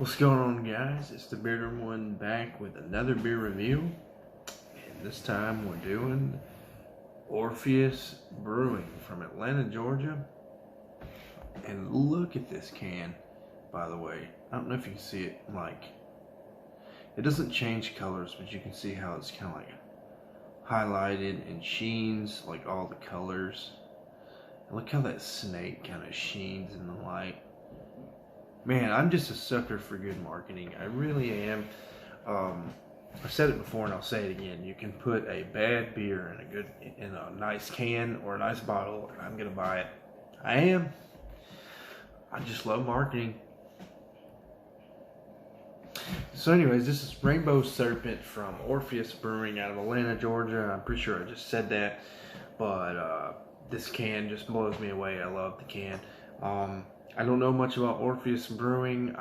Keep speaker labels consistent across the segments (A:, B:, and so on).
A: What's going on, guys? It's the Bearder One back with another beer review, and this time we're doing Orpheus Brewing from Atlanta, Georgia. And look at this can, by the way. I don't know if you can see it, it doesn't change colors, but you can see how it's kind of like highlighted and sheens, like all the colors. And look how that snake kind of sheens in the light. Man, I'm just a sucker for good marketing. I really am. I've said it before and I'll say it again. You can put a bad beer in a nice can or a nice bottle, and I'm gonna buy it. I just love marketing. So anyways, this is Rainbow Serpent from Orpheus Brewing out of Atlanta, Georgia. I'm pretty sure I just said that, but this can just blows me away. I love the can. I don't know much about Orpheus Brewing.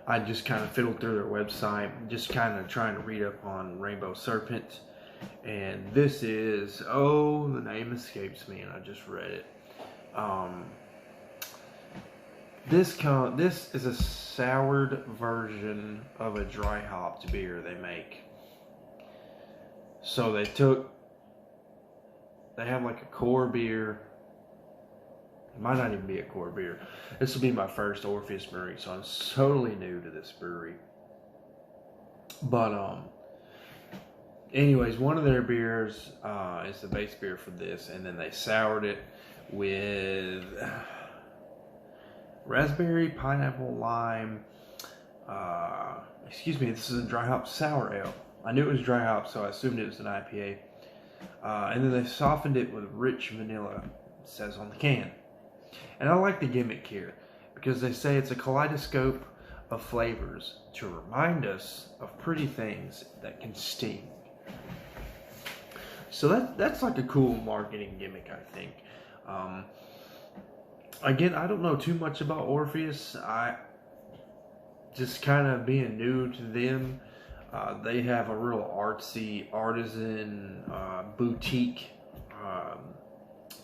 A: I just kind of fiddled through their website, just kind of trying to read up on Rainbow Serpent. And this is, the name escapes me and I just read it. This is a soured version of a dry hopped beer they make. So they have like a core beer. It might not even be a core beer. This will be my first Orpheus Brewing, so I'm totally new to this brewery. But anyways, one of their beers is the base beer for this, and then they soured it with raspberry, pineapple, lime. Excuse me, this is a dry hop sour ale. I knew it was dry hop, so I assumed it was an IPA. And then they softened it with rich vanilla, it says on the can. And I like the gimmick here because they say it's a kaleidoscope of flavors to remind us of pretty things that can sting. So that's like a cool marketing gimmick, I think. Again, I don't know too much about Orpheus. I just kind of being new to them. They have a real artsy, artisan, boutique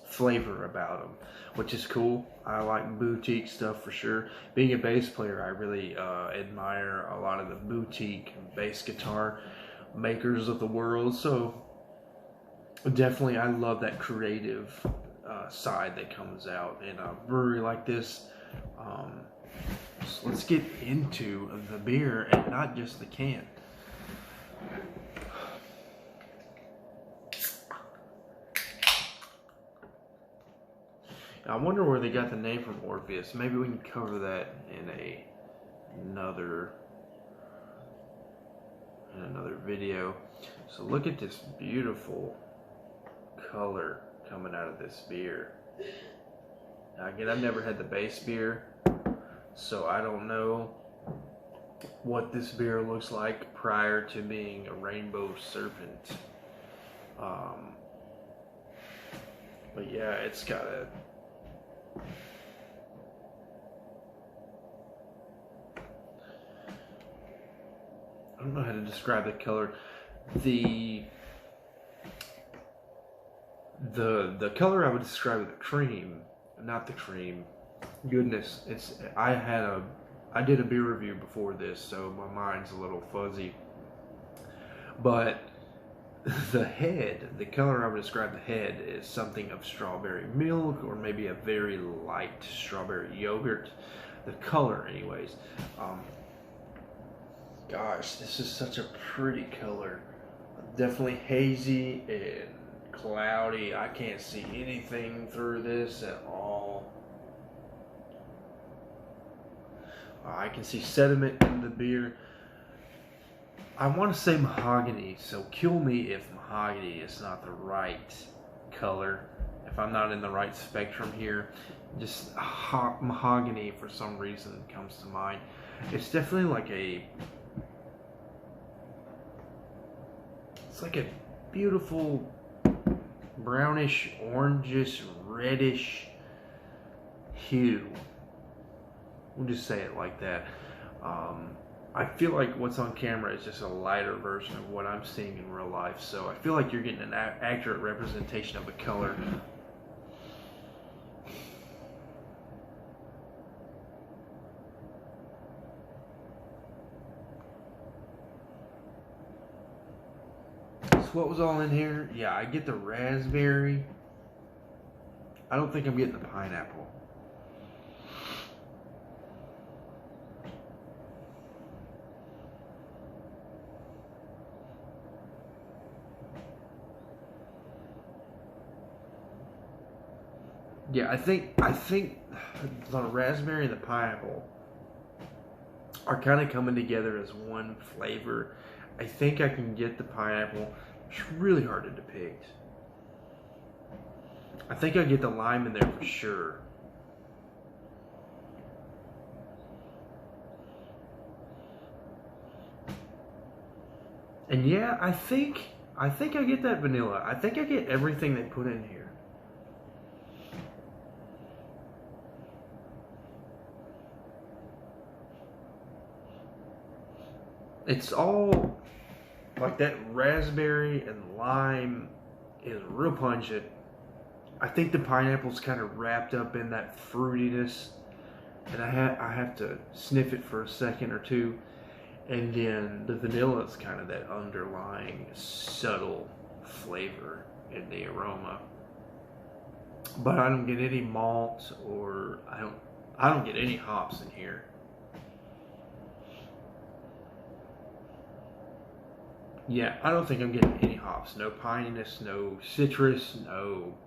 A: flavor about them, which is cool. I like boutique stuff for sure. Being a bass player, I really admire a lot of the boutique bass guitar makers of the world. So definitely, I love that creative side that comes out in a brewery like this. So let's get into the beer and not just the can. I wonder where they got the name from Orpheus. Maybe we can cover that in another video. So look at this beautiful color coming out of this beer. Now again, I've never had the base beer, so I don't know what this beer looks like prior to being a Rainbow Serpent. But yeah, it's got a I don't know how to describe the color. The color I would describe as the cream, not the cream. Goodness, I did a beer review before this, so my mind's a little fuzzy. But the color I would describe the head is something of strawberry milk or maybe a very light strawberry yogurt. The color, anyways. Gosh, this is such a pretty color. Definitely hazy and cloudy. I can't see anything through this at all. I can see sediment in the beer. I want to say mahogany, so kill me if mahogany is not the right color. If I'm not in the right spectrum here, just mahogany for some reason comes to mind. It's definitely like it's like a beautiful brownish, orangish, reddish hue. We'll just say it like that. I feel like what's on camera is just a lighter version of what I'm seeing in real life, so I feel like you're getting an accurate representation of the color. what was all in here? Yeah, I get the raspberry. I don't think I'm getting the pineapple. Yeah, I think the raspberry and the pineapple are kind of coming together as one flavor. I think I can get the pineapple. It's really hard to depict. I think I get the lime in there for sure. And yeah, I think I get that vanilla. I think I get everything they put in here. It's all like that raspberry and lime is real pungent. I think the pineapple's kind of wrapped up in that fruitiness, and I have to sniff it for a second or two, and then the vanilla is kind of that underlying subtle flavor in the aroma. But I don't get any malt, or I don't get any hops in here. Yeah, I don't think I'm getting any hops. No pininess, no citrus, no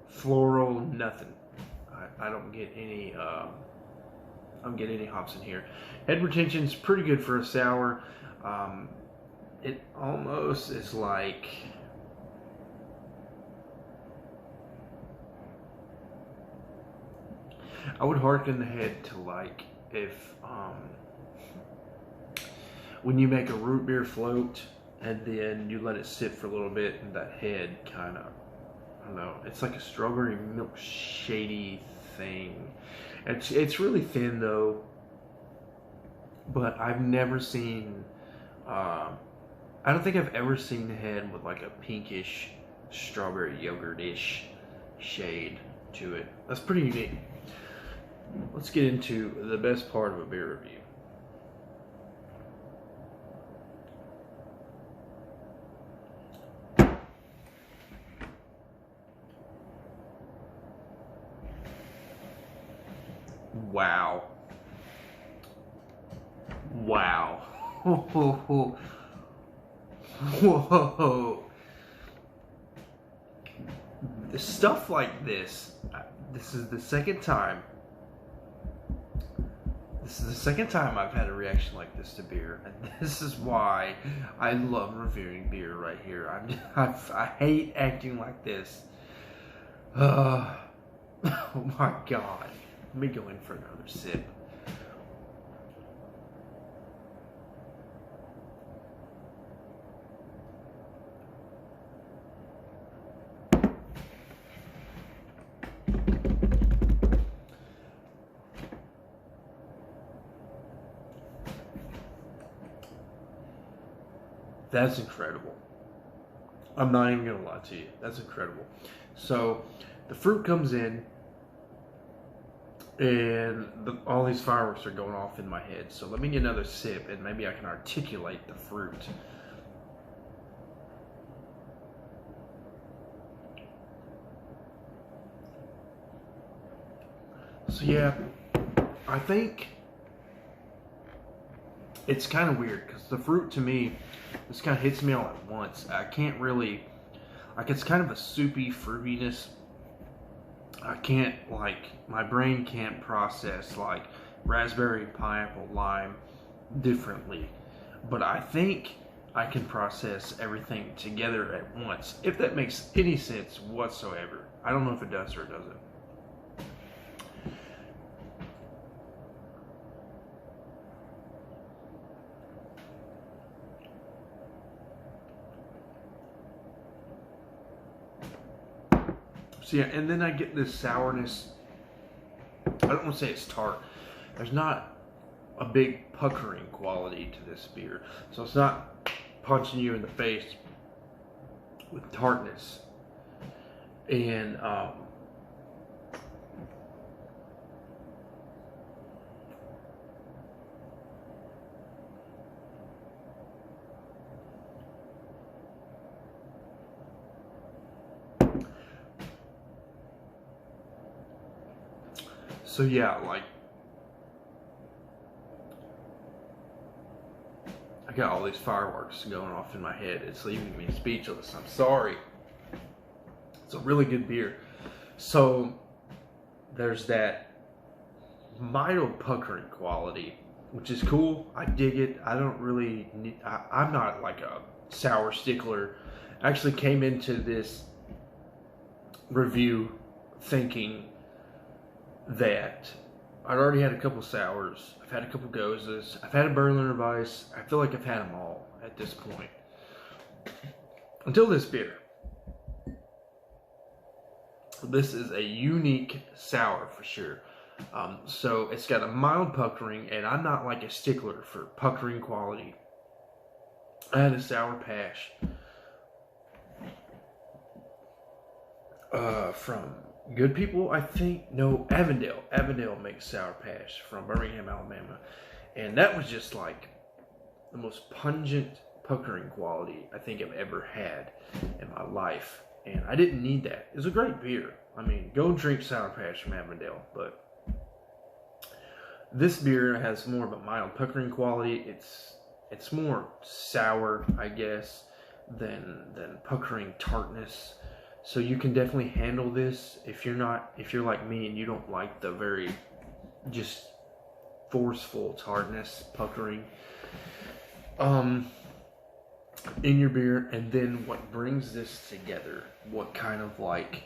A: floral, nothing. I don't get any. I don't get any hops in here. Head retention's pretty good for a sour. It almost is like I would harken the head to like if when you make a root beer float and then you let it sit for a little bit and that head kind of, I don't know, it's like a strawberry milk shady thing. It's really thin though, but I've never seen, I don't think I've ever seen the head with like a pinkish strawberry yogurt-ish shade to it. That's pretty unique. Let's get into the best part of a beer review. Wow. Wow. Whoa. Stuff like this. This is the second time. This is the second time I've had a reaction like this to beer, and this is why I love reviewing beer right here. I hate acting like this. Oh my god. Let me go in for another sip. That's incredible. I'm not even gonna lie to you. That's incredible. So the fruit comes in, and all these fireworks are going off in my head. So let me get another sip, and maybe I can articulate the fruit. So yeah, I think it's kind of weird because the fruit to me, this kind of hits me all at once. I can't really, like, it's kind of a soupy fruitiness. I can't, like, my brain can't process like raspberry, pineapple, lime differently, but I think I can process everything together at once, if that makes any sense whatsoever. I don't know if it does or it doesn't. So yeah, and then I get this sourness. I don't want to say it's tart. There's not a big puckering quality to this beer. So it's not punching you in the face with tartness. And So yeah, like, I got all these fireworks going off in my head. It's leaving me speechless. I'm sorry. It's a really good beer. So there's that mild puckering quality, which is cool. I dig it. I don't really need, I'm not like a sour stickler. I actually came into this review thinking that I'd already had a couple sours, I've had a couple gozas, I've had a Berliner Weiss. I feel like I've had them all at this point. Until this beer. This is a unique sour for sure. So it's got a mild puckering, and I'm not like a stickler for puckering quality. I had a sour pash from Good People, I think. No, Avondale. Avondale makes sour pash from Birmingham, Alabama. And that was just like the most pungent puckering quality I think I've ever had in my life. And I didn't need that. It was a great beer. I mean, go drink sour pash from Avondale. But this beer has more of a mild puckering quality. It's more sour, I guess, than puckering tartness. So you can definitely handle this if you're like me and you don't like the very just forceful tartness puckering in your beer. And then what brings this together, what kind of like,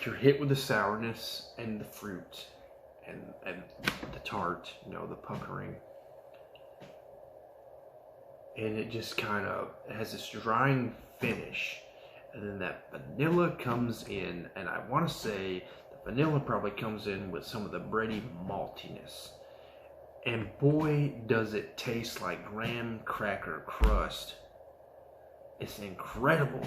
A: you're hit with the sourness and the fruit and the tart, you know, the puckering, and it just kind of has this drying finish. And then that vanilla comes in, and I want to say the vanilla probably comes in with some of the bready maltiness. And boy, does it taste like graham cracker crust. It's incredible.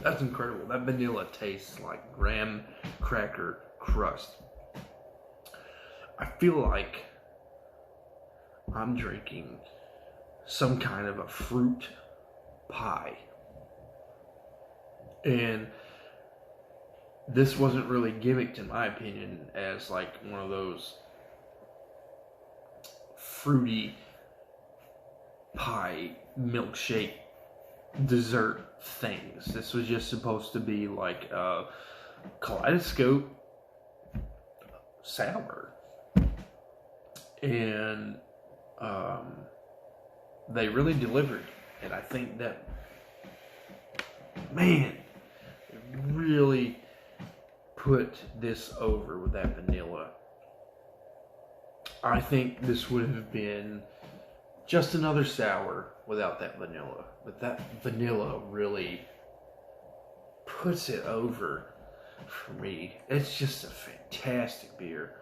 A: That's incredible. That vanilla tastes like graham cracker crust. I feel like I'm drinking some kind of a fruit pie. And this wasn't really gimmicked, in my opinion, as like one of those fruity pie milkshake dessert things. This was just supposed to be like a kaleidoscope sour, and they really delivered. And I think that, man, really put this over with that vanilla. I think this would have been just another sour without that vanilla. But that vanilla really puts it over for me. It's just a fantastic beer.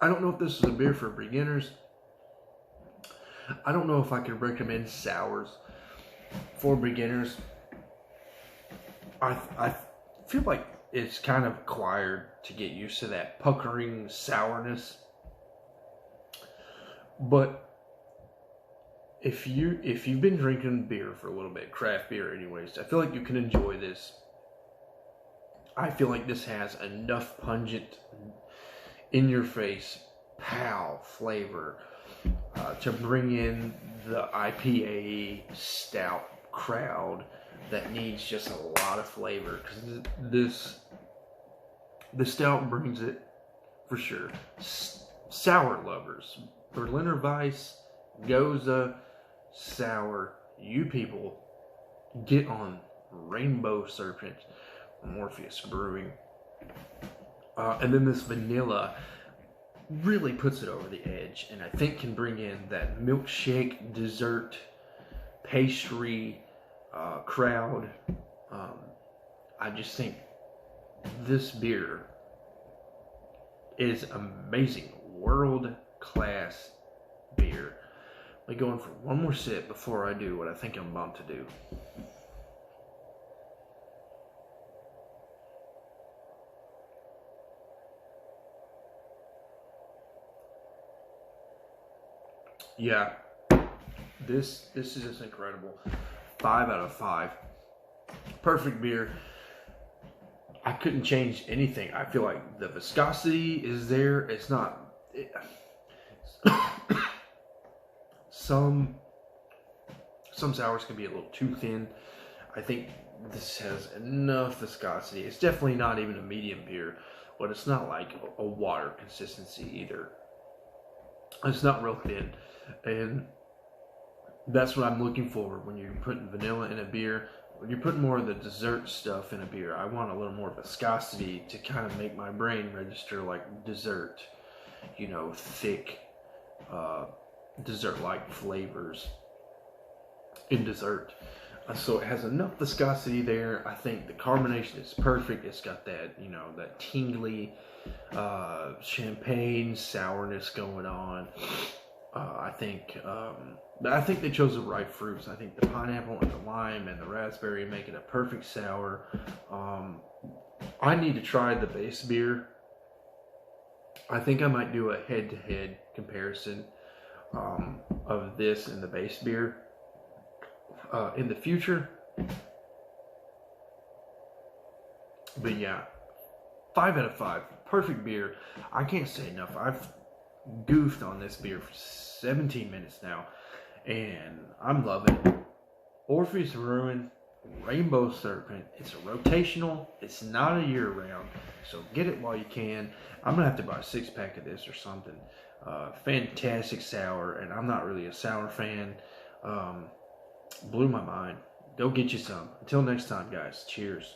A: I don't know if this is a beer for beginners. I don't know if I could recommend sours for beginners. I feel like it's kind of acquired to get used to that puckering sourness. But if you've been drinking beer for a little bit, craft beer anyways, I feel like you can enjoy this. I feel like this has enough pungent, in your face, pow flavor to bring in the IPA stout crowd that needs just a lot of flavor, because the stout brings it for sure. Sour lovers, Berliner Weiss, Goza, sour, you people get on Rainbow Serpent from Orpheus Brewing. And then this vanilla really puts it over the edge, and I think can bring in that milkshake, dessert, pastry crowd. I just think this beer is amazing. World-class beer. I'm going for one more sip before I do what I think I'm about to do. Yeah, this is just incredible. 5 out of 5. Perfect beer. I couldn't change anything. I feel like the viscosity is there. It's not. Some sours can be a little too thin. I think this has enough viscosity. It's definitely not even a medium beer, but it's not like a water consistency either. It's not real thin, and that's what I'm looking for when you're putting vanilla in a beer. When you're putting more of the dessert stuff in a beer, I want a little more viscosity to kind of make my brain register like dessert, you know, thick, dessert-like flavors in dessert. So it has enough viscosity there. I think the carbonation is perfect. It's got that, you know, that tingly champagne sourness going on. I think they chose the right fruits. I think the pineapple and the lime and the raspberry make it a perfect sour. I need to try the base beer. I think I might do a head-to-head comparison of this and the base beer in the future. But yeah, 5 out of 5. Perfect beer. I can't say enough. I've goofed on this beer for 17 minutes now, and I'm loving it. Orpheus Brewing Rainbow Serpent. It's a rotational. It's not a year round, so get it while you can. I'm gonna have to buy a 6-pack of this or something. Fantastic sour, and I'm not really a sour fan. Blew my mind. Go get you some. Until next time, guys. Cheers.